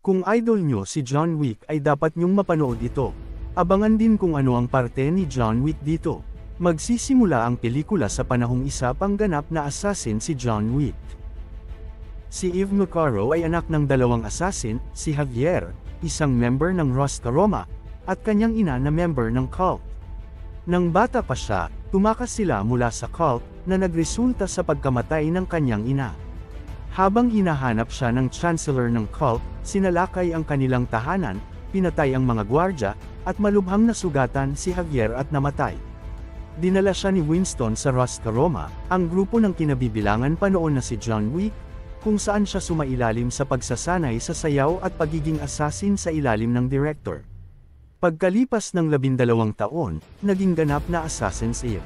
Kung idol nyo si John Wick ay dapat nyong mapanood ito. Abangan din kung ano ang parte ni John Wick dito. Magsisimula ang pelikula sa panahong isa pang ganap na assassin si John Wick. Si Eve Nocaro ay anak ng dalawang assassin, si Javier, isang member ng Rosca Roma, at kanyang ina na member ng cult. Nang bata pa siya, tumakas sila mula sa cult, na nagresulta sa pagkamatay ng kanyang ina. Habang hinahanap siya ng chancellor ng cult, sinalakay ang kanilang tahanan, pinatay ang mga gwardya, at malubhang nasugatan si Javier at namatay. Dinala siya ni Winston sa Rosca Roma, ang grupo ng kinabibilangan pa noon na si John Wick, kung saan siya sumailalim sa pagsasanay sa sayaw at pagiging assassin sa ilalim ng director. Pagkalipas ng 12 taon, naging ganap na Assassin's Eve.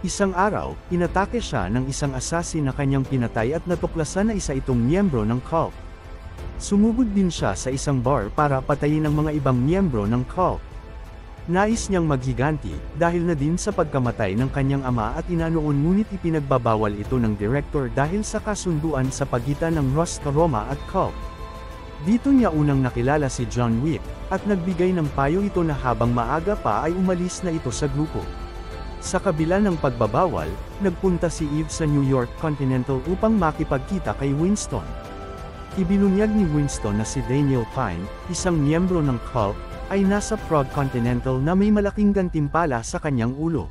Isang araw, inatake siya ng isang assassin na kanyang pinatay at natuklasan na isa itong miyembro ng cult. Sumugod din siya sa isang bar para patayin ang mga ibang miyembro ng cult. Nais niyang maghiganti, dahil na din sa pagkamatay ng kanyang ama at ina noon, ngunit ipinagbabawal ito ng director dahil sa kasunduan sa pagitan ng Rosca Roma at cult. Dito niya unang nakilala si John Wick, at nagbigay ng payo ito na habang maaga pa ay umalis na ito sa grupo. Sa kabila ng pagbabawal, nagpunta si Eve sa New York Continental upang makipagkita kay Winston. Ibinunyag ni Winston na si Daniel Pine, isang miyembro ng cult, ay nasa Prague Continental na may malaking gantimpala sa kanyang ulo.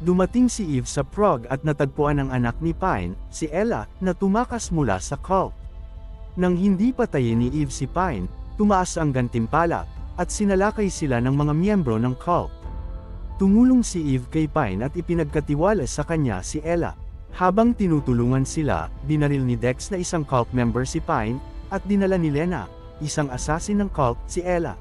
Dumating si Eve sa Prague at natagpuan ang anak ni Pine, si Ella, na tumakas mula sa cult. Nang hindi patayin ni Eve si Pine, tumaas ang gantimpala, at sinalakay sila ng mga miyembro ng cult. Tumulong si Eve kay Pine at ipinagkatiwala sa kanya si Ella. Habang tinutulungan sila, binaril ni Dex na isang cult member si Pine, at dinala ni Lena, isang assassin ng cult, si Ella.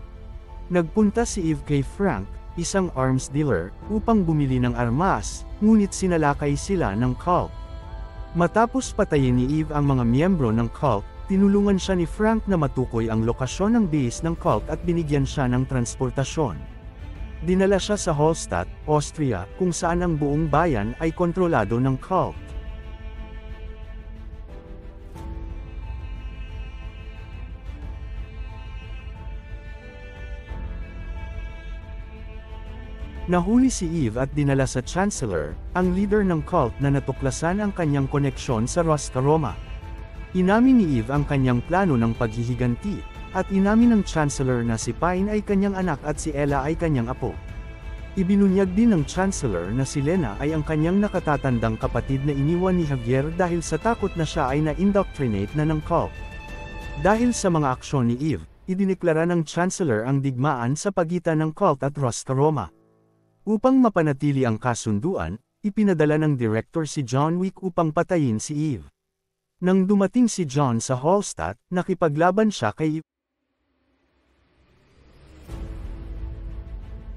Nagpunta si Eve kay Frank, isang arms dealer, upang bumili ng armas, ngunit sinalakay sila ng cult. Matapos patayin ni Eve ang mga miyembro ng cult, tinulungan siya ni Frank na matukoy ang lokasyon ng base ng cult at binigyan siya ng transportasyon. Dinala siya sa Hallstatt, Austria, kung saan ang buong bayan ay kontrolado ng cult. Nahuli si Eve at dinala sa Chancellor, ang leader ng cult na natuklasan ang kanyang koneksyon sa Rosca Roma. Inamin ni Eve ang kanyang plano ng paghihiganti, at inamin ng Chancellor na si Pine ay kanyang anak at si Ella ay kanyang apo. Ibinunyag din ng Chancellor na si Lena ay ang kanyang nakatatandang kapatid na iniwan ni Javier dahil sa takot na siya ay na-indoctrinate na ng cult. Dahil sa mga aksyon ni Eve, idineklara ng Chancellor ang digmaan sa pagitan ng cult at Rosca Roma. Upang mapanatili ang kasunduan, ipinadala ng director si John Wick upang patayin si Eve. Nang dumating si John sa Hallstatt, nakipaglaban siya kay Eve.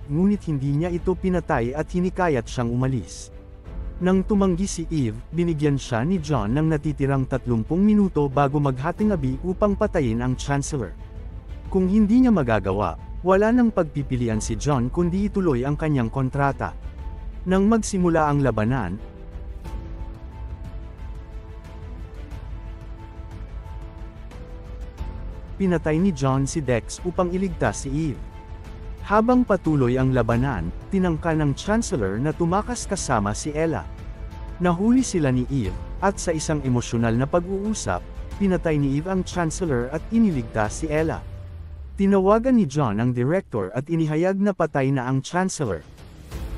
Ngunit hindi niya ito pinatay at hinikayat siyang umalis. Nang tumanggi si Eve, binigyan siya ni John ng natitirang 30 minuto bago maghatingabi upang patayin ang Chancellor. Kung hindi niya magagawa, wala nang pagpipilian si John kundi ituloy ang kanyang kontrata. Nang magsimula ang labanan, pinatay ni John si Dex upang iligtas si Eve. Habang patuloy ang labanan, tinangka ng Chancellor na tumakas kasama si Ella. Nahuli sila ni Eve, at sa isang emosyonal na pag-uusap, pinatay ni Eve ang Chancellor at iniligtas si Ella. Tinawagan ni John ang director at inihayag na patay na ang Chancellor.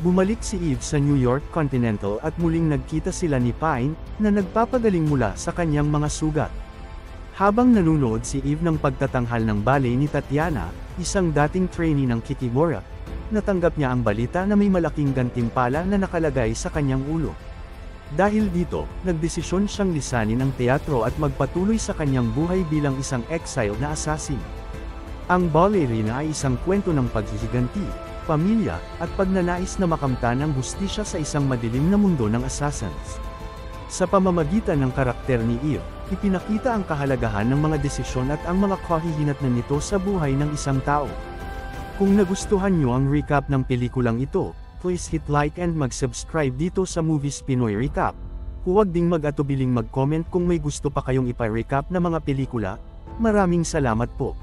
Bumalik si Eve sa New York Continental at muling nagkita sila ni Pine, na nagpapagaling mula sa kanyang mga sugat. Habang nanunood si Eve ng pagtatanghal ng ballet ni Tatiana, isang dating trainee ng Kikimora, natanggap niya ang balita na may malaking gantimpala na nakalagay sa kanyang ulo. Dahil dito, nagdesisyon siyang lisanin ang teatro at magpatuloy sa kanyang buhay bilang isang exile na assassin. Ang ballerina ay isang kwento ng paghihiganti, pamilya, at pagnanais na makamtan ang hustisya sa isang madilim na mundo ng assassins. Sa pamamagitan ng karakter ni Eve, ipinakita ang kahalagahan ng mga desisyon at ang mga kahihinatnan nito sa buhay ng isang tao. Kung nagustuhan nyo ang recap ng pelikulang ito, please hit like and mag-subscribe dito sa Movies Pinoy Recap. Huwag ding mag-atubiling mag-comment kung may gusto pa kayong ipa-recap na mga pelikula. Maraming salamat po.